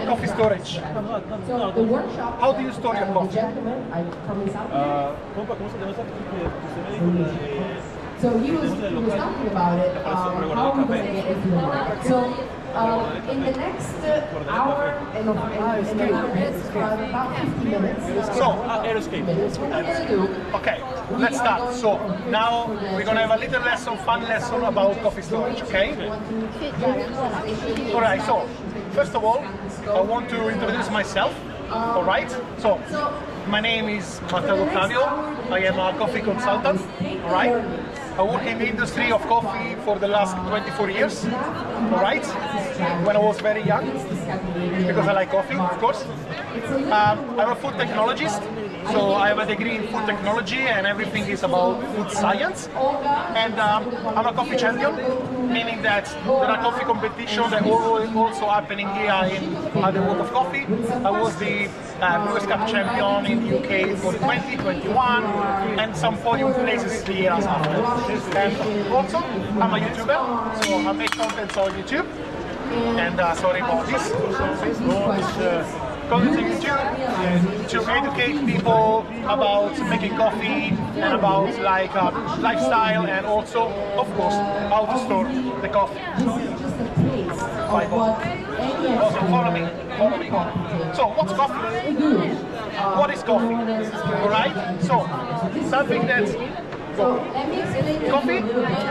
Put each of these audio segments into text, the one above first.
Coffee storage. How do you store your coffee? So he was talking about it, how we're going to get into the market. So in the next hour and about 50 minutes. So, What we're going to do. Okay, let's start. So now we're going to have a little lesson, fun lesson about coffee storage, okay? Alright, so first of all, I want to introduce myself, alright? So, my name is Matteo. I am a coffee consultant, alright? I work in the industry of coffee for the last 24 years, alright? When I was very young, because I like coffee, of course. I'm a food technologist, so I have a degree in food technology and everything is about food science. And I'm a coffee champion, meaning that there are coffee competitions that are also happening here at the World of Coffee. I was the Brewers Cup champion in the UK for 2021 and some podium places 3 years after. And also, I'm a YouTuber, so I make content on YouTube. And sorry about this. Content on YouTube to educate people about making coffee and about like lifestyle and also, of course, how to store the coffee. Also, follow me. So, what's coffee? What is coffee? Alright? So, something that coffee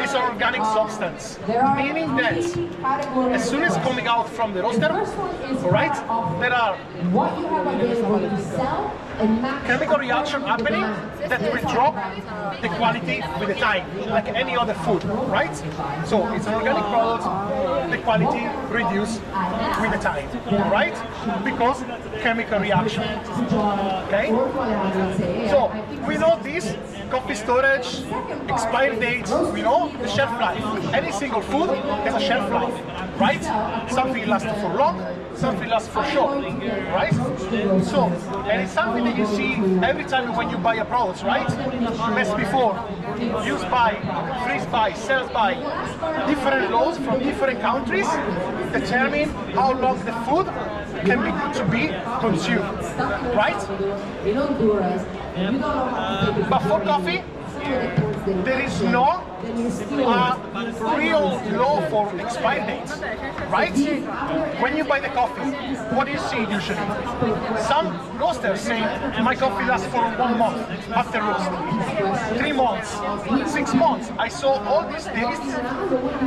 is an organic substance, meaning that as soon as coming out from the roaster, alright, there are chemical reaction happening that will drop the quality with the time, like any other food, right? So it's an organic product, the quality reduces with the time, right? Because chemical reaction, okay? So we know this, coffee storage, expiry dates, we know the shelf life. Any single food has a shelf life, right? Something lasts for long, something lasts for short, right? So, and it's something that you see every time when you buy a product, right? As before, use by, freeze by, sells by, different laws from different countries determine how long the food can be good to be consumed, right? But for coffee, there is no real law for expiry dates, right? When you buy the coffee, what do you see usually? Some roasters say, my coffee lasts for 1 month after roast, 3 months, 6 months. I saw all these dates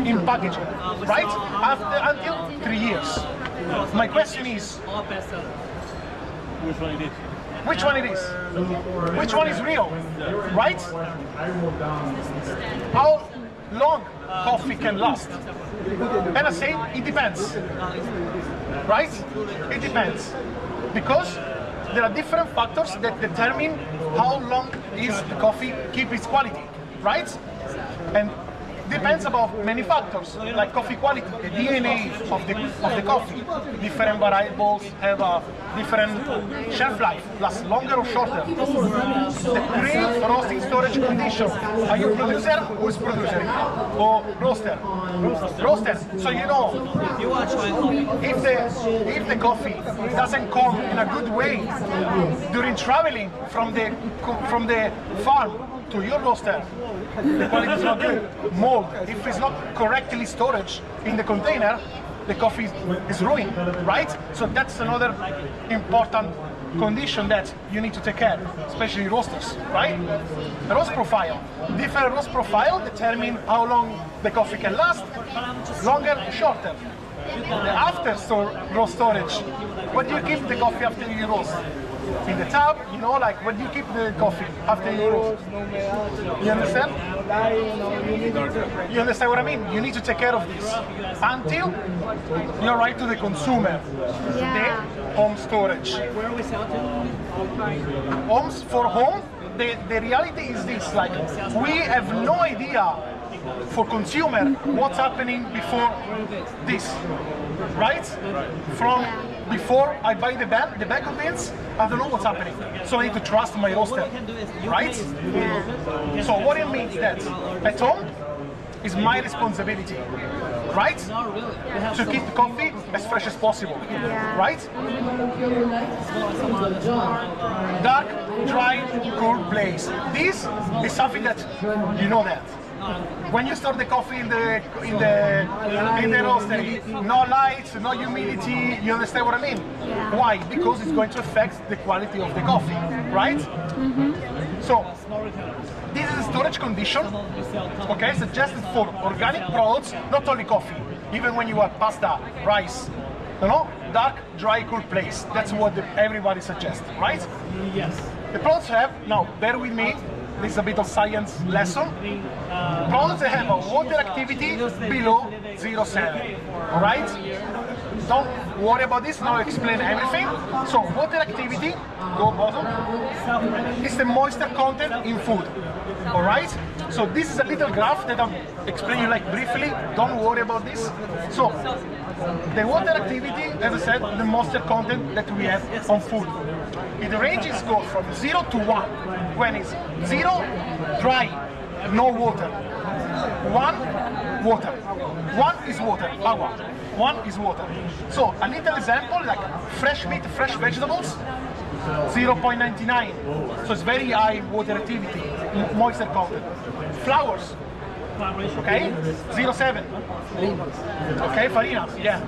in packaging, right? Until 3 years. My question is, which one it is? Which one it is? Which one is real, right? How long coffee can last? And I say it depends, right? It depends, because there are different factors that determine how long is the coffee keep its quality, right? And depends about many factors, like coffee quality, the DNA of the coffee. Different variables have a different shelf life, lasts longer or shorter. The pre-roasting storage condition. Are you producer? Who is producer? Or roaster? Roaster. So you know, if the coffee doesn't come in a good way during traveling from the farm to your roaster, the quality is not good. Mold, if it's not correctly stored in the container, the coffee is ruined, right? So that's another important condition that you need to take care, especially roasters, right? The roast profile. Different roast profile determine how long the coffee can last, longer, shorter. The after roast storage, what do you keep the coffee after you roast? In the tub, you know, like when you keep the coffee after you roast. You understand? You understand what I mean? You need to take care of this until you're right to the consumer. Yeah. The home storage. Where are we selling? Homes for home. The reality is this: like we have no idea for consumer what's happening before this, right? From before I buy the bag of beans, I don't know what's happening. So I need to trust my roaster, right? Yeah. So what it means that at home is my responsibility. right? To keep the coffee as fresh as possible, right? Dark, dry, cool place. This is something that you know that. When you store the coffee in the roastery, no lights, no humidity, you understand what I mean? Yeah. Why? Because it's going to affect the quality of the coffee, right? So, this is a storage condition, okay, suggested for organic products, not only coffee, even when you have pasta, rice, you know, dark, dry, cool place. That's what everybody suggests, right? Yes. The products have, now bear with me, this is a bit of science lesson. Products that have a water activity below 0.7, alright? Don't worry about this, now I'll explain everything. So, water activity, go bottom, is the moisture content in food, alright? So this is a little graph that I'll explain you like briefly, don't worry about this. So, the water activity, as I said, the moisture content that we have on food. The ranges go from 0 to 1, when it's 0, dry, no water. 1, water. 1 is water, agua. 1 is water. So a little example, like fresh meat, fresh vegetables, 0.99. So it's very high water activity, moisture content. Flowers, okay, 0.7. Okay, farina, yeah.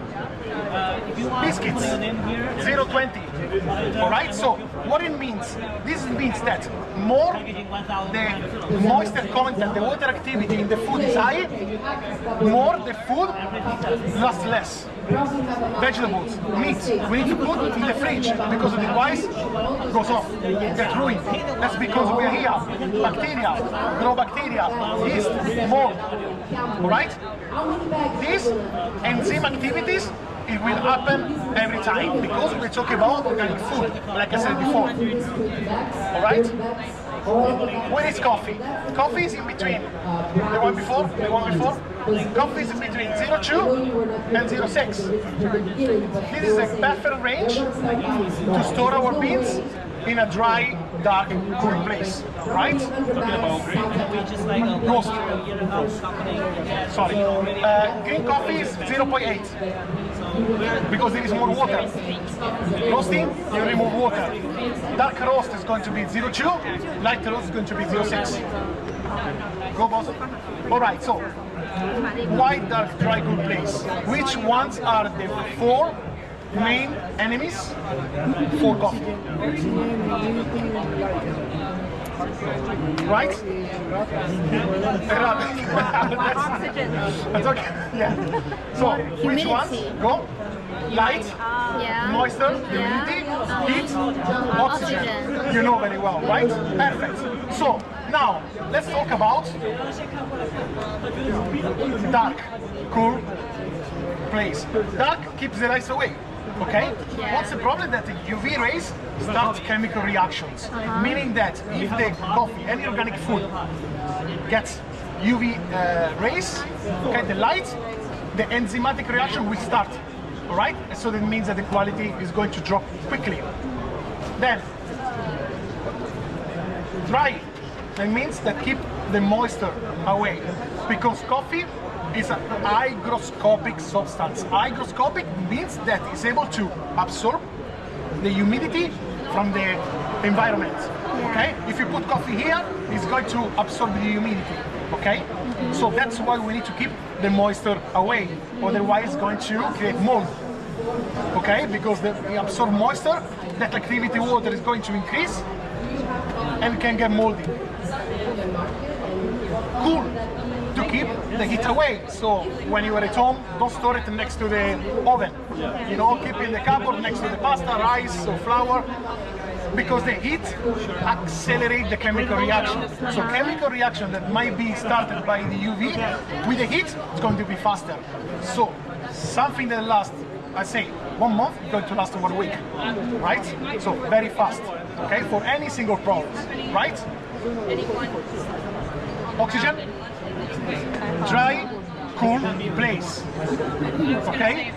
Biscuits, 0.20. Alright, so what it means? This means that more the moisture content, the water activity in the food is high, more the food lasts less. Vegetables, meat, we need to put in the fridge because otherwise it goes off, gets ruined. That's because we are here. Bacteria, grow bacteria, yeast, mold. Alright? These enzyme activities, it will happen every time because we talk about organic food, like I said before. Alright? What is coffee? Coffee is in between. The one before? Coffee is in between 0.2 and 0.6. This is a perfect range to store our beans in a dry, dark, cool place, right? Roast. Sorry. Green coffee is 0.8 because there is more water. Roasting, you remove water. Dark roast is going to be 0.2, light roast is going to be 0.6. Go, boss. All right, so why dark, dry, cool place? Which ones are the 4 main enemies for coffee? Right? Oxygen. That's okay. Yeah. So, which ones? Go. Light, moisture, humidity, heat, oxygen. You know very well, right? Perfect. So, now, let's talk about dark, cool place. Dark keeps the lights away. Okay? What's the problem? That the UV rays start chemical reactions. Meaning that if the coffee, any organic food, gets UV rays, okay, the light, the enzymatic reaction will start. Alright? So that means that the quality is going to drop quickly. Then, dry. That means that keep the moisture away. Because coffee is a hygroscopic substance. Hygroscopic means that it's able to absorb the humidity from the environment. Okay? If you put coffee here, it's going to absorb the humidity. Okay? So that's why we need to keep the moisture away. Otherwise, it's going to create mold. Okay? Because we absorb moisture, that activity water is going to increase and can get moldy. Cool. To keep the heat away. So when you are at home, don't store it next to the oven. You know, keep it in the cupboard next to the pasta, rice, or flour, because the heat accelerates the chemical reaction. So chemical reaction that might be started by the UV, with the heat, it's going to be faster. So something that lasts, I say, 1 month, is going to last 1 week, right? So very fast, okay, for any single product, right? Oxygen. Dry, cool place. Okay?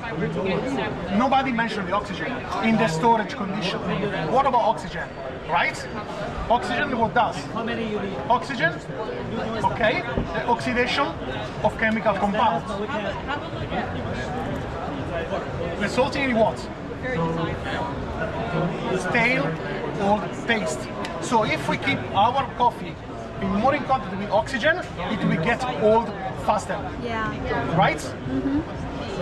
Nobody mentioned the oxygen in the storage condition. What about oxygen? right? Oxygen, what does? Oxygen, okay, the oxidation of chemical compounds. Resulting in what? Stale old taste. So if we keep our coffee in more in contact with oxygen, it will get old faster. Yeah. Right?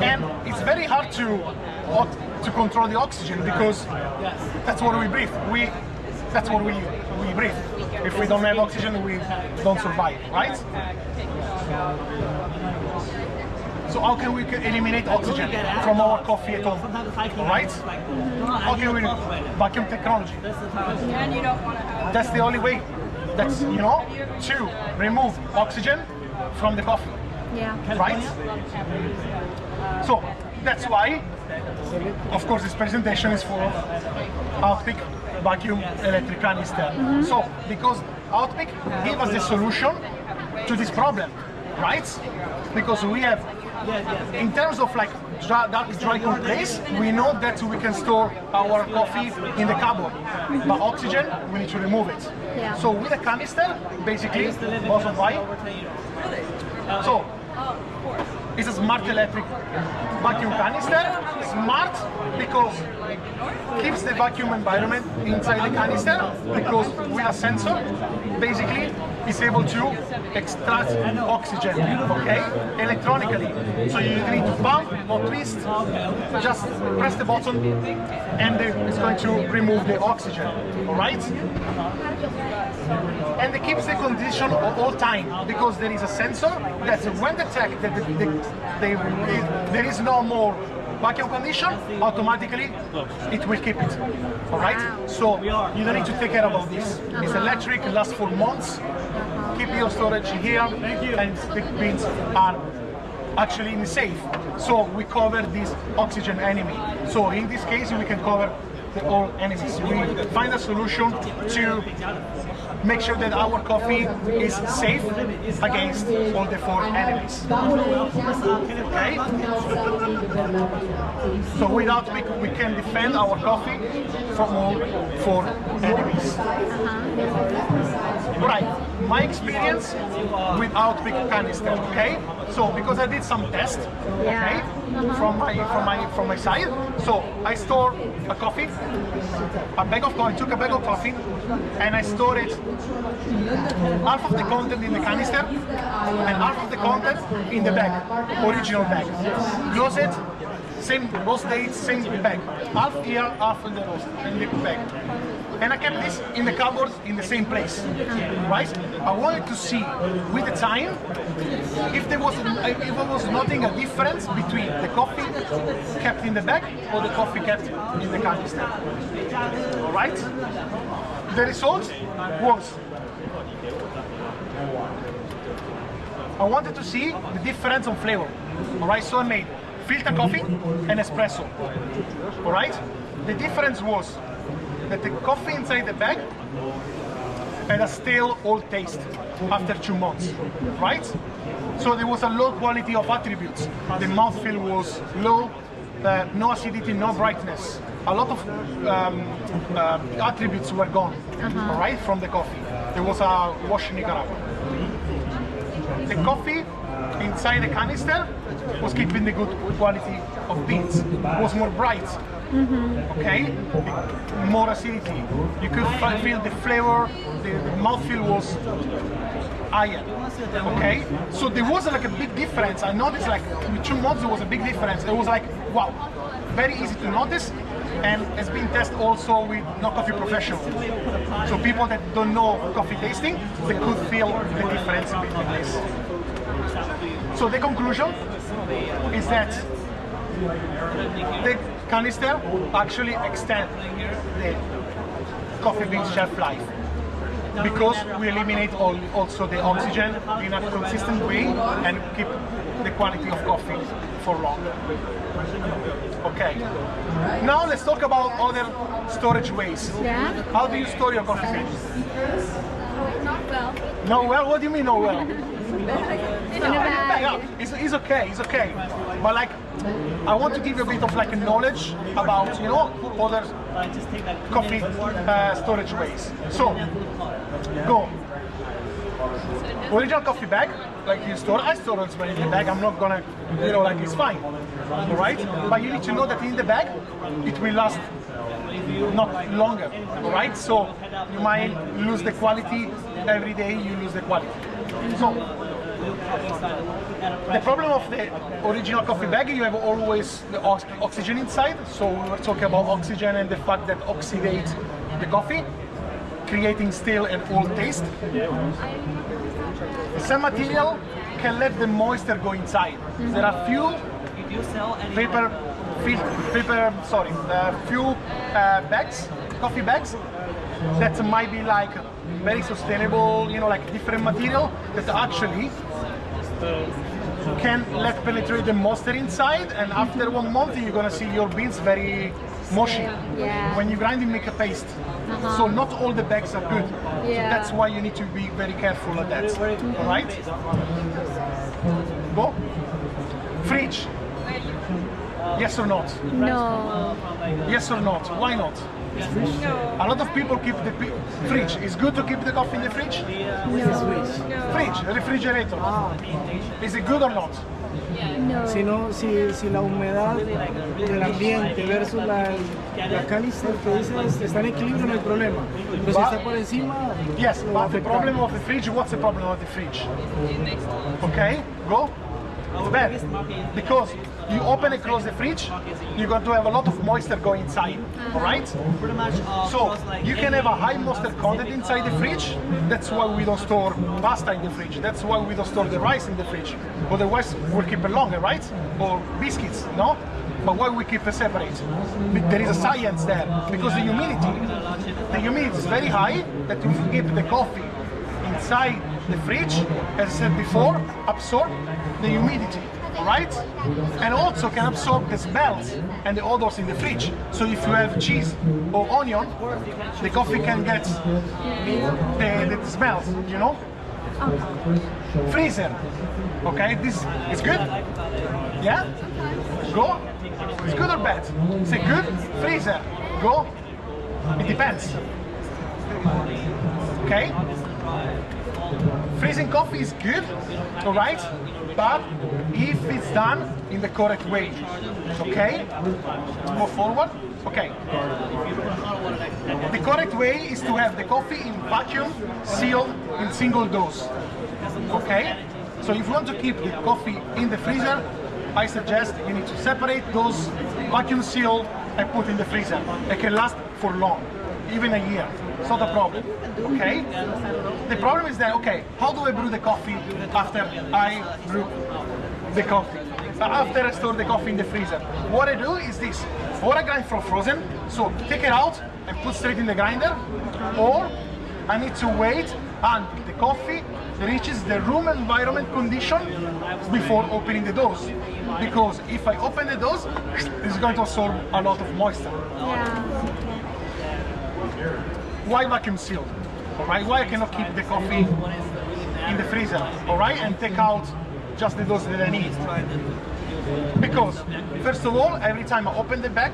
And it's very hard to control the oxygen because that's what we breathe. That's what we breathe. If we don't have oxygen, we don't survive, right? So how can we eliminate oxygen from our coffee at home? Right? How can we vacuum technology? That's the only way. That's, you know, to remove oxygen from the coffee. Yeah. Right? So that's why, of course, this presentation is for OutPeak vacuum electric canister. So because OutPeak give us the solution to this problem, right? Because we have, in terms of like dark dry cool place, we know that we can store our coffee in the cupboard, but oxygen we need to remove it. Yeah. So with a canister, basically, bottom why. So it's a smart electric vacuum canister. Smart because it keeps the vacuum environment inside the canister, because with a sensor, basically, it's able to extract oxygen, okay, electronically. So you need to pump or twist, just press the button, and it's going to remove the oxygen, all right? And it keeps the condition all time, because there is a sensor that when detect that there is no more vacuum condition, automatically it will keep it. All right? So you don't need to take care about this. It's electric, lasts for months. Keep your storage here, and the beans are actually in the safe. So we cover this oxygen enemy. So in this case, we can cover all enemies. We find a solution to make sure that our coffee is safe against all the 4 enemies. Okay? So with OutPeak, we can defend our coffee from all 4 enemies. Right, my experience with OutPeak canister, okay? So because I did some tests, okay, from my side. So I store a coffee, I took a bag of coffee, and I stored it, half of the content in the canister and half of the content in the bag, original bag. Close it, same roast date, same bag, half here, half in the bag. And I kept this in the cupboard in the same place, right? I wanted to see with the time if there was nothing a difference between the coffee kept in the bag or the coffee kept in the canister. All right? The result was I wanted to see the difference on flavor. All right, so I made filter coffee and espresso. All right, the difference was that the coffee inside the bag had a stale old taste after 2 months, right? So there was a low quality of attributes. The mouthfeel was low, no acidity, no brightness. A lot of attributes were gone, all right, from the coffee. There was a wash in Nicaragua. The coffee inside the canister was keeping the good quality of beans. It was more bright, okay? More acidity. You could feel the flavor, the mouthfeel was higher, okay? So there was like a big difference. I noticed like with 2 months there was a big difference. It was like, wow, very easy to notice, and it's been tested also with non-coffee professionals. So people that don't know coffee tasting, they could feel the difference between this. So the conclusion is that the canister actually extends the coffee beans shelf life, because we eliminate also the oxygen in a consistent way and keep the quality of coffee for longer. Okay, now let's talk about other storage ways. Yeah. How do you store your coffee beans? Not well. Not well? What do you mean not well? In a bag. Yeah, it's okay, it's okay. But like, I want to give you a bit of like a knowledge about, you know, other coffee storage ways. So, go. Original coffee bag, like you store, I store it in the bag, I'm not gonna, you know, like it's fine, all right? But you need to know that in the bag, it will last not longer, all right? So you might lose the quality, every day you lose the quality. So, the problem of the original coffee bag, you have always the oxygen inside, so we were talking about oxygen and the fact that oxidates the coffee, creating still an old taste. Some material can let the moisture go inside. There are few bags, coffee bags, that might be like very sustainable, you know, like different material that actually can let penetrate the moisture inside, and after 1 month you're gonna see your beans very mushy. Yeah. When you grind it, make a paste. So not all the bags are good. Yeah. So that's why you need to be very careful of that. All right? Go. Fridge. Yes or not? No. Yes or not? Why not? A lot of people keep the fridge. It's good to keep the coffee in the fridge? Fridge, refrigerator. Is it good or not? No. Si la humedad del ambiente versus la caliza que dices está en equilibrio, no hay problema. Pero si está por encima, Yes, lo va a but the afectar. problem of the fridge, what's the problem of the fridge? Okay, go. It's bad. Because you open and close the fridge, you're going to have a lot of moisture going inside, alright? So, you can have a high moisture content inside the fridge. That's why we don't store pasta in the fridge. That's why we don't store the rice in the fridge. Otherwise, we'll keep it longer, right? Or biscuits, no? But why we keep it separate? There is a science there. Because the humidity is very high, that if you keep the coffee inside the fridge, as I said before, absorb the humidity, right? And also can absorb the smells and the odors in the fridge. So if you have cheese or onion, the coffee can get the smells, you know? Freezer, okay, this is good? Yeah? Go? It's good or bad? Say good? Freezer, go? It depends. Okay? Freezing coffee is good, all right, but if it's done in the correct way, okay? Let's move forward. Okay. The correct way is to have the coffee in vacuum sealed in single dose, okay? So if you want to keep the coffee in the freezer, I suggest you need to separate those vacuum sealed and put in the freezer. It can last for long, even a year. It's not a problem, okay? The problem is that, okay, how do I brew the coffee after I brew the coffee? After I store the coffee in the freezer? What I do is this, or I grind from frozen, so take it out and put straight in the grinder, or I need to wait until the coffee reaches the room environment condition before opening the doors. Because if I open the doors, it's going to absorb a lot of moisture. Yeah. Why vacuum sealed? Alright, why I cannot keep the coffee in the freezer? Alright, and take out just the dose that I need. Because, first of all, every time I open the bag,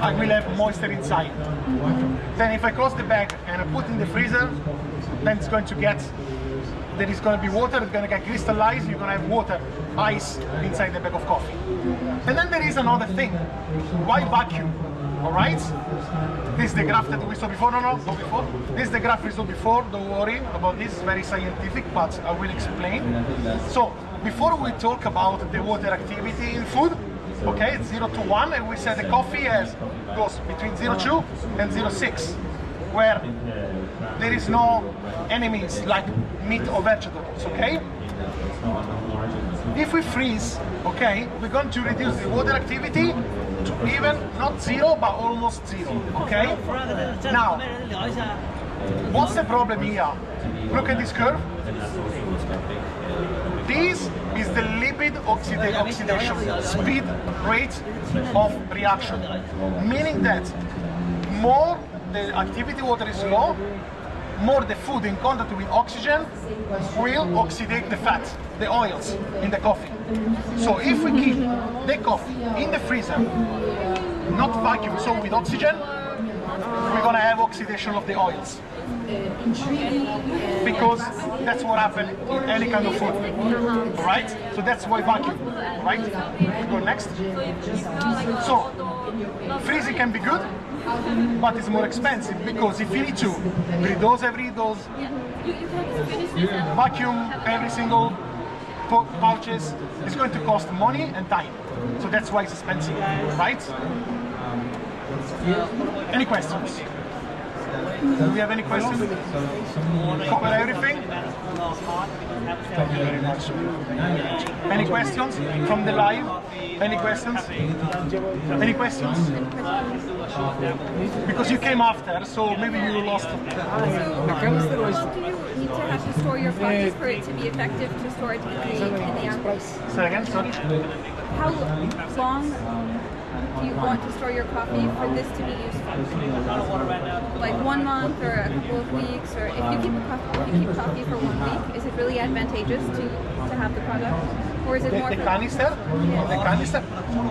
I will have moisture inside. Then if I close the bag and I put in the freezer, then it's going to get, there is going to be water, it's going to get crystallized, you're going to have water, ice inside the bag of coffee. And then there is another thing. Why vacuum? Alright? This is the graph that we saw before. No, before. This is the graph we saw before. Don't worry about this. It's very scientific, but I will explain. So, before we talk about the water activity in food, okay, it's 0 to 1, and we said the coffee goes between 0.2 and 0.6, where there is no enemies like meat or vegetables, okay? If we freeze, okay, we're going to reduce the water activity to even not 0, but almost 0, okay? Now, what's the problem here? Look at this curve. This is the lipid oxidation speed rate of reaction, meaning that more the activity water is low, more the food in contact with oxygen will oxidate the fat, the oils in the coffee. So if we keep the coffee in the freezer, not vacuum, so with oxygen, we're gonna have oxidation of the oils. Because that's what happens in any kind of food, right? So that's why vacuum, right? Go next. So freezing can be good, but it's more expensive because if you need to redose every dose, vacuum every single pouches, it's going to cost money and time. So that's why it's expensive, right? Any questions? Do we have any questions? Cover everything? Thank you very much. Any questions from the live? Any questions? Any questions? Because you came after, so maybe you lost. The canister was Do you need to have to store your coffees for it to be effective to store it in the amp? Say again, sorry. How long do you want to store your coffee for this to be useful? Like 1 month or a couple of weeks, or if you keep coffee for 1 week, is it really advantageous to have the product, or is it more? The canister? The canister?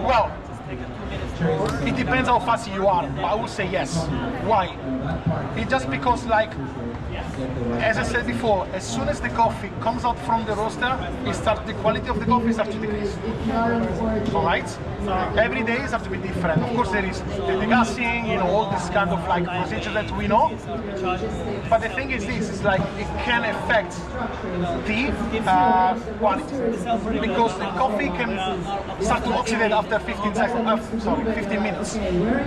Well, it depends how fast you are, but I would say yes. Why? It's just because, like, as I said before, as soon as the coffee comes out from the roaster, the quality of the coffee starts to decrease. Alright? Every day has to be different. Of course there is the degassing, all this kind of like procedure that we know. But the thing is this, it's like it can affect the quality. Because the coffee can start to oxidate after 15 minutes.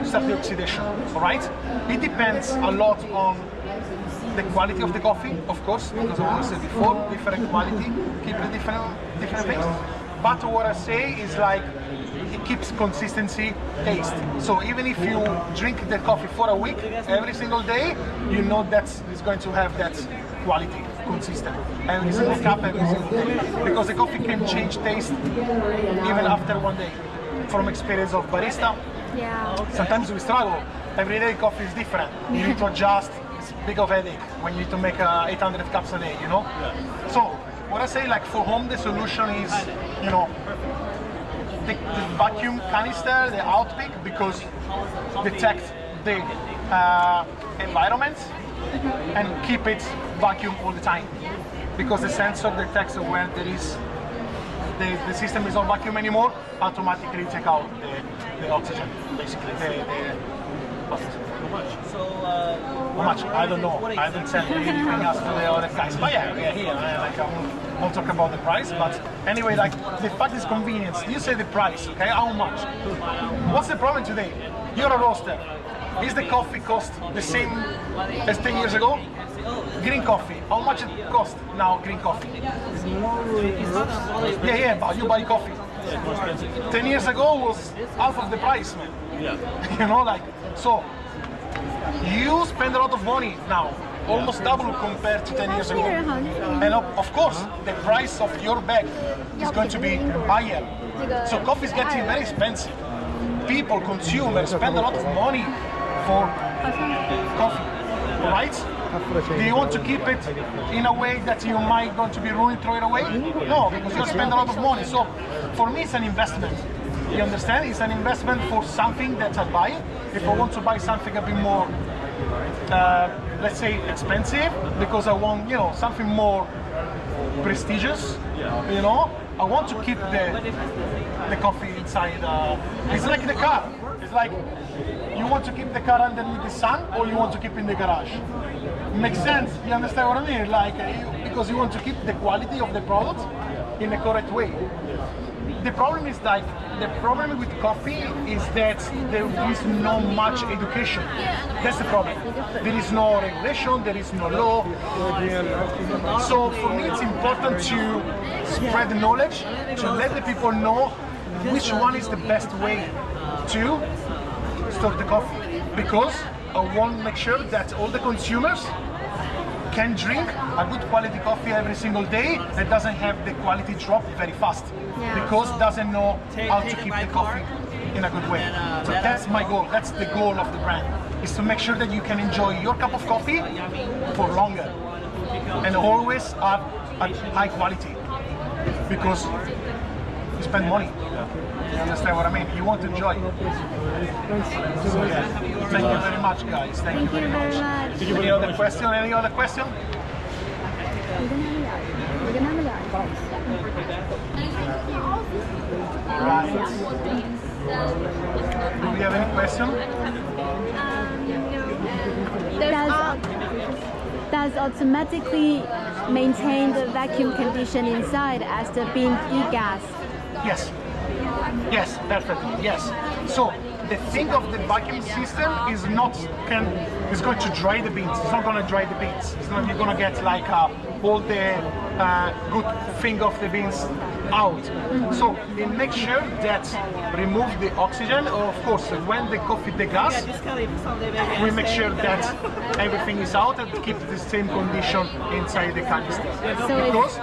Start the oxidation. Alright? It depends a lot on the quality of the coffee, of course, because I said before, different quality, keep the different things. But what I say is like, it keeps consistency, taste. So even if you drink the coffee for a week, every single day, you know that it's going to have that quality, consistent. Every single cup, every single day. Because the coffee can change taste even after 1 day. From experience of barista, sometimes we struggle. Every day coffee is different. You need to adjust. Big of headache when you need to make 800 cups a day, So what I say, like for home, the solution is, the vacuum canister, the OutPeak, because detect the environment and keep it vacuum all the time, because the sensor detects where there is the system is not vacuum anymore, automatically take out the oxygen, basically. How much? I don't know. I haven't said anything else to the other guys. But yeah, we are here. I won't talk about the price. But anyway, like the fact is convenience. You say the price, okay? How much? What's the problem today? You're a roaster. Is the coffee cost the same as 10 years ago? Green coffee. How much it cost now? Green coffee? Yeah, but you buy coffee. 10 years ago was half of the price, man. Yeah. So. You spend a lot of money now, almost double compared to 10 years ago. And of course, the price of your bag is going to be higher. So coffee is getting very expensive. People, consumers, spend a lot of money for coffee, right? Do you want to keep it in a way that you might going to be ruined, throw it away? No, because you spend a lot of money. So for me, it's an investment. You understand? It's an investment for something that I buy. If I want to buy something a bit more, let's say, expensive, because I want, something more prestigious, I want to keep the coffee inside. It's like the car. It's like, you want to keep the car underneath the sun, or you want to keep in the garage? Makes sense. You understand what I mean? Like, because you want to keep the quality of the product in the correct way. The problem is like, the problem with coffee is that there is not much education. That's the problem. There is no regulation, there is no law. So for me it's important to spread the knowledge, to let the people know which one is the best way to store the coffee. Because I want to make sure that all the consumers can drink a good quality coffee every single day that doesn't have the quality drop very fast, because doesn't know how to keep the coffee in a good way. So that's my goal. That's the goal of the brand, is to make sure that you can enjoy your cup of coffee for longer and always at high quality, because you spend money. You understand what I mean? You want to enjoy. So yeah, thank you very much, guys. Thank you very much. Any other question? Any other question? We're gonna have a lot. Right. Do we have any question? Does automatically maintain the vacuum condition inside as the bean degas? Yes. Yes, perfectly. Yes. So the thing of the vacuum system is is going to dry the beans. It's not going to dry the beans. It's not, you're going to get like all the good thing of the beans out. So it makes sure that remove the oxygen. Of course, when the coffee degas, we make sure that everything is out and keep the same condition inside the canister. So because